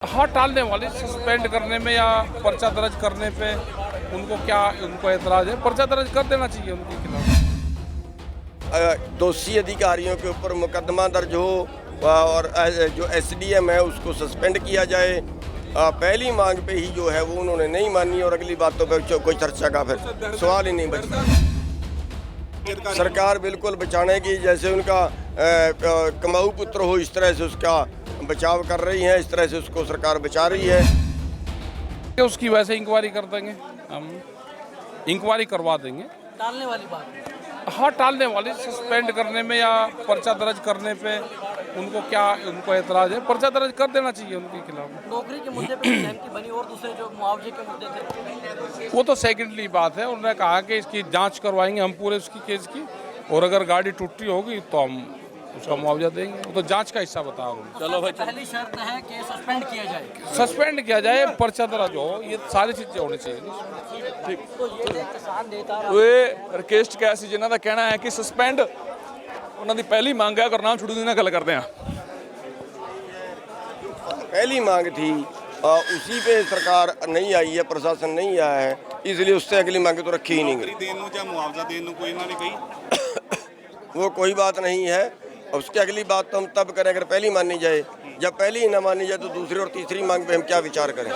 हाँ, टालने वाले सस्पेंड करने में या पर्चा दर्ज करने पे उनको एतराज़ है, पर्चा दर्ज कर देना चाहिए उनके खिलाफ। दोषी अधिकारियों के ऊपर मुकदमा दर्ज हो और जो एसडीएम है उसको सस्पेंड किया जाए। पहली मांग पे ही जो है वो उन्होंने नहीं मानी और अगली बातों पे कोई चर्चा का फिर सवाल ही नहीं बचता। सरकार बिल्कुल बचाने की, जैसे उनका कमाऊ पुत्र हो इस तरह से उसका बचाव कर रही है, इस तरह से उसको सरकार बचा रही है। कि उसकी वैसे इंक्वायरी कर देंगे, हम इंक्वायरी करवा देंगे। टालने वाली बात, हाँ, टालने वाली सस्पेंड करने में या पर्चा दर्ज करने पे उनको एतराज़ है, पर्चा दर्ज कर देना चाहिए उनके खिलाफ। नौकरी के मुद्दे पे सहमति बनी और दूसरे जो मुआवजे के मुद्दे थे वो तो सेकेंडरी बात है। उन्होंने कहा कि इसकी जांच करवाएंगे हम पूरे उसकी केस की, और अगर गाड़ी टूटी होगी तो हम उसका मुआवजा देंगे। वो तो जांच का हिस्सा बता रहा हूँ। चलो भाई, पहली शर्त है कि सस्पेंड किया जाए, सस्पेंड किया जाए, पर्चा दर्ज हो, ये सारी चीज़ें होनी चाहिए। तो ये किसान नेता ਇਹ ਰਿਕਵੈਸਟ ਕਿਹਾ ਸੀ ਜਿਨ੍ਹਾਂ ਦਾ ਕਹਿਣਾ ਹੈ ਕਿ ਸਸਪੈਂਡ ਉਹਨਾਂ ਦੀ ਪਹਿਲੀ ਮੰਗ ਹੈ। ਗੁਰਨਾਮ ਛੁੜੂ ਦੀ ਨਾਲ ਗੱਲ ਕਰਦੇ ਹਾਂ। पहली मांग थी उसी पे सरकार नहीं आई है, प्रशासन नहीं आया है, इसलिए उससे अगली मांग तो रखी ही नहीं गई। वो कोई बात नहीं है, उसकी अगली बात तो हम तब करें अगर पहली मानी जाए। जब पहली ही ना मानी जाए तो दूसरी और तीसरी मांग पे हम क्या विचार करें।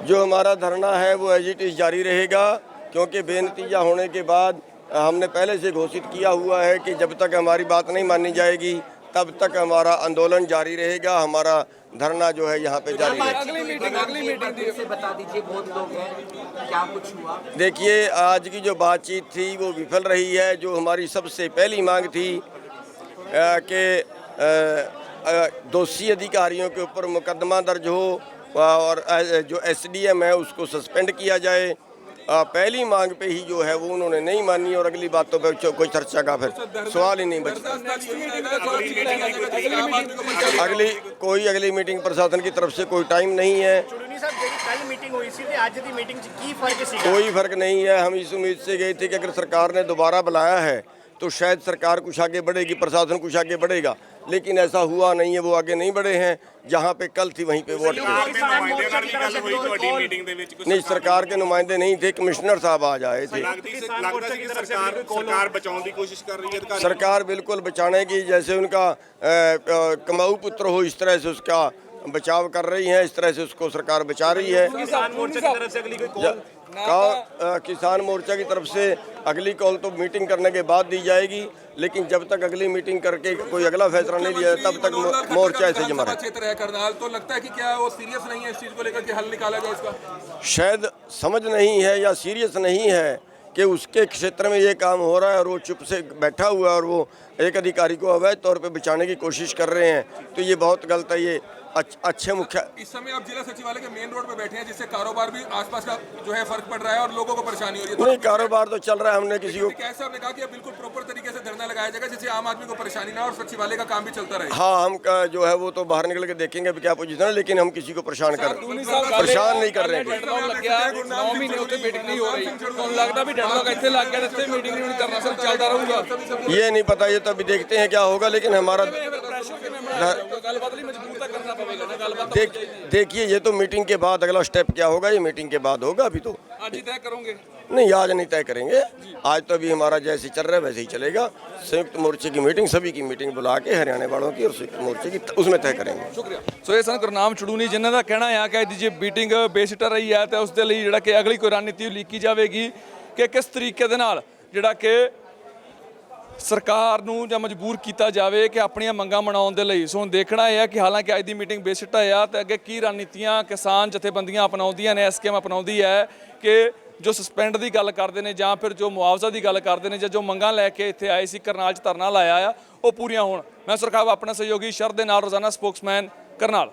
जो हमारा धरना है वो एज इट इज जारी रहेगा, क्योंकि बेनतीजा होने के बाद हमने पहले से घोषित किया हुआ है कि जब तक हमारी बात नहीं मानी जाएगी तब तक हमारा आंदोलन जारी रहेगा, हमारा धरना जो है यहाँ पे जारी रहेगा। अगली मीटिंग से बता दीजिए, बहुत लोग हैं, क्या कुछ हुआ? देखिए, आज की जो बातचीत थी वो विफल रही है। जो हमारी सबसे पहली मांग थी कि दोषी अधिकारियों के ऊपर मुकदमा दर्ज हो और जो एसडीएम है उसको सस्पेंड किया जाए। पहली मांग पे ही जो है वो उन्होंने नहीं मानी और अगली बातों पे कोई चर्चा का फिर सवाल ही नहीं बचता। अगली मीटिंग प्रशासन की तरफ से कोई टाइम नहीं है, कोई फर्क नहीं है। हम इस उम्मीद से गए थे कि अगर सरकार ने दोबारा बुलाया है तो शायद सरकार कुछ आगे बढ़ेगी, प्रशासन कुछ आगे बढ़ेगा, लेकिन ऐसा हुआ नहीं है। वो आगे नहीं बढ़े हैं, जहाँ पे कल थी वहीं पे वो अटके। नहीं, सरकार के नुमाइंदे नहीं थे, कमिश्नर साहब आज आए थे। सरकार बिल्कुल बचाने की, जैसे उनका कमाऊ पुत्र हो इस तरह से उसका बचाव कर रही है, इस तरह से उसको सरकार बचा रही है। किसान मोर्चा की तरफ से अगली कॉल तो मीटिंग करने के बाद दी जाएगी, लेकिन जब तक अगली मीटिंग करके कोई अगला फैसला नहीं लिया तब तक मोर्चा ऐसे जमा रहे। क्षेत्र है करनाल, तो लगता है कि क्या वो सीरियस नहीं है इस चीज को लेकर कि हल निकाला जाए इसका? शायद समझ नहीं है या सीरियस नहीं है कि उसके क्षेत्र में ये काम हो रहा है और वो चुप से बैठा हुआ है और वो एक अधिकारी को अवैध तौर पे बचाने की कोशिश कर रहे हैं, तो ये बहुत गलत है। ये अच्छे मुख्य इस समय आप जिला सचिवालय के मेन रोड पे बैठे हैं, जिससे कारोबार भी आसपास का जो है फर्क पड़ रहा है और लोगों को परेशानी हो रही है। नहीं, कारोबार तो चल रहा है। हमने किसी को कैसे आपने कहा कि बिल्कुल प्रॉपर तरीके से धरना लगाया जाएगा जिससे आम आदमी को परेशानी ना और सचिवालय का काम भी चलता रहे। हाँ, हम जो है वो तो बाहर निकल के देखेंगे क्या पोजीशन है, लेकिन हम किसी को परेशान नहीं कर रहे हैं। ये नहीं पता, ये तो अभी देखते हैं क्या होगा, लेकिन हमारा देखिए ये तो मीटिंग के बाद अगला स्टेप क्या होगा, ये मीटिंग के बाद होगा। अभी तो आज ही तय करोगे? नहीं, आज नहीं तय करेंगे। आज तो अभी हमारा जैसे चल रहा है वैसे ही चलेगा। संयुक्त मोर्चे की मीटिंग, सभी की मीटिंग बुला के हरियाणा वालों की और संयुक्त मोर्चे की, उसमें तय करेंगे। शुक्रिया। ਸੋ ਇਹ ਸਨ ਗੁਰਨਾਮ ਛੜੂਨੀ, ਜਿਨ੍ਹਾਂ ਦਾ ਕਹਿਣਾ ਹੈ ਕਿ ਜੇ ਮੀਟਿੰਗ ਬੇਸਿੱਟਾ ਰਹੀ ਹੈ ਤਾਂ ਉਸ ਦੇ ਲਈ ਜਿਹੜਾ ਕਿ ਅਗਲੀ ਕੋਈ ਰਣਨੀਤੀ ਉਲੀਕੀ ਜਾਵੇਗੀ ਕਿ ਕਿਸ ਤਰੀਕੇ ਦੇ ਨਾਲ ਜਿਹੜਾ ਕਿ ਸਰਕਾਰ ਨੂੰ ਜਾਂ ਮਜਬੂਰ ਕੀਤਾ ਜਾਵੇ ਕਿ ਆਪਣੀਆਂ ਮੰਗਾਂ ਮਨਾਉਣ ਦੇ ਲਈ। ਸੋ ਹੁਣ ਦੇਖਣਾ ਇਹ ਹੈ ਕਿ ਹਾਲਾਂਕਿ ਅੱਜ ਦੀ ਮੀਟਿੰਗ ਬੇਸਿੱਟਾ ਆ ਤੇ ਅੱਗੇ ਕੀ ਰਣਨੀਤੀਆਂ ਕਿਸਾਨ ਜਥੇਬੰਦੀਆਂ ਅਪਣਾਉਂਦੀਆਂ ਨੇ, ਐਸਕੇਐਮ ਅਪਣਾਉਂਦੀ ਹੈ ਕਿ ਜੋ ਸਸਪੈਂਡ ਦੀ ਗੱਲ ਕਰਦੇ ਨੇ ਜਾਂ ਫਿਰ ਜੋ ਮੁਆਵਜ਼ਾ ਦੀ ਗੱਲ ਕਰਦੇ ਨੇ ਜਾਂ ਜੋ ਮੰਗਾਂ ਲੈ ਕੇ ਇੱਥੇ ਆਏ ਸੀ ਕਰਨਾਲ 'ਚ ਧਰਨਾ ਲਾਇਆ ਆ ਉਹ ਪੂਰੀਆਂ ਹੋਣ। ਮੈਂ ਸੁਰਖਾਬ ਆਪਣਾ ਸਹਿਯੋਗੀ ਸ਼ਰਦ ਦੇ ਨਾਲ ਰੋਜ਼ਾਨਾ ਸਪੋਕਸਮੈਨ ਕਰਨਾਲ।